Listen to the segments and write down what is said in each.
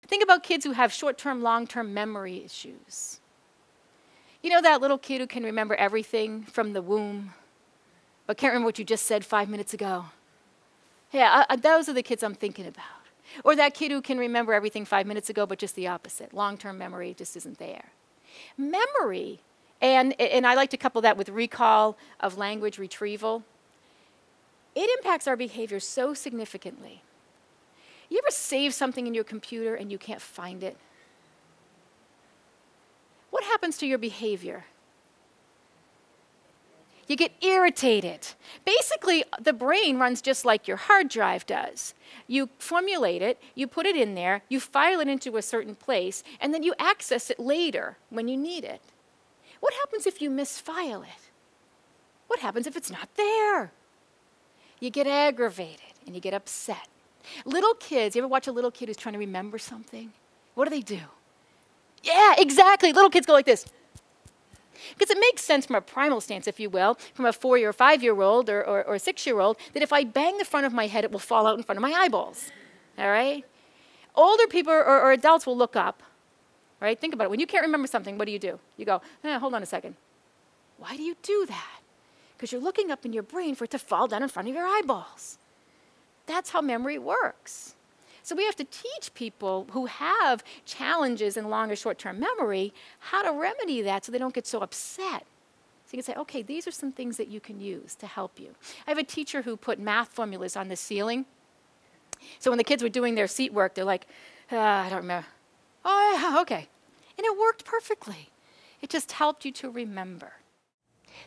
Think about kids who have short-term, long-term memory issues. You know that little kid who can remember everything from the womb, but can't remember what you just said 5 minutes ago? Yeah, those are the kids I'm thinking about. Or that kid who can remember everything 5 minutes ago, but just the opposite. Long-term memory just isn't there. Memory, and I like to couple that with recall of language retrieval, it impacts our behavior so significantly. You ever save something in your computer and you can't find it? What happens to your behavior? You get irritated. Basically, the brain runs just like your hard drive does. You formulate it, you put it in there, you file it into a certain place, and then you access it later when you need it. What happens if you misfile it? What happens if it's not there? You get aggravated and you get upset. Little kids, you ever watch a little kid who's trying to remember something? What do? Yeah, exactly. Little kids go like this. Because it makes sense from a primal stance, if you will, from a 4 or 5-year-old or a 6-year-old, that if I bang the front of my head, it will fall out in front of my eyeballs. All right? Older people or adults will look up. Right? Think about it. When you can't remember something, what do? You go, hold on a second. Why do you do that? Because you're looking up in your brain for it to fall down in front of your eyeballs. That's how memory works. So we have to teach people who have challenges in long or short-term memory how to remedy that so they don't get so upset. So you can say, okay, these are some things that you can use to help you. I have a teacher who put math formulas on the ceiling. So when the kids were doing their seat work, they're like, I don't remember. Oh, yeah, okay. And it worked perfectly. It just helped you to remember.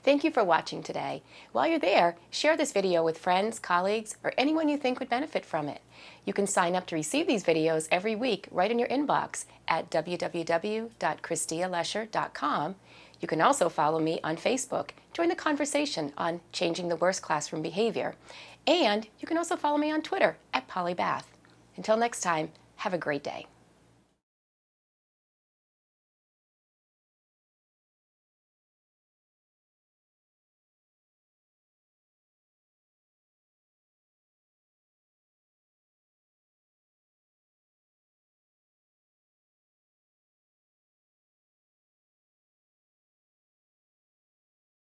Thank you for watching today. While you're there, share this video with friends, colleagues, or anyone you think would benefit from it. You can sign up to receive these videos every week right in your inbox at www.christialesher.com. You can also follow me on Facebook. Join the conversation on changing the worst classroom behavior. And you can also follow me on Twitter at Polly Bath. Until next time, have a great day.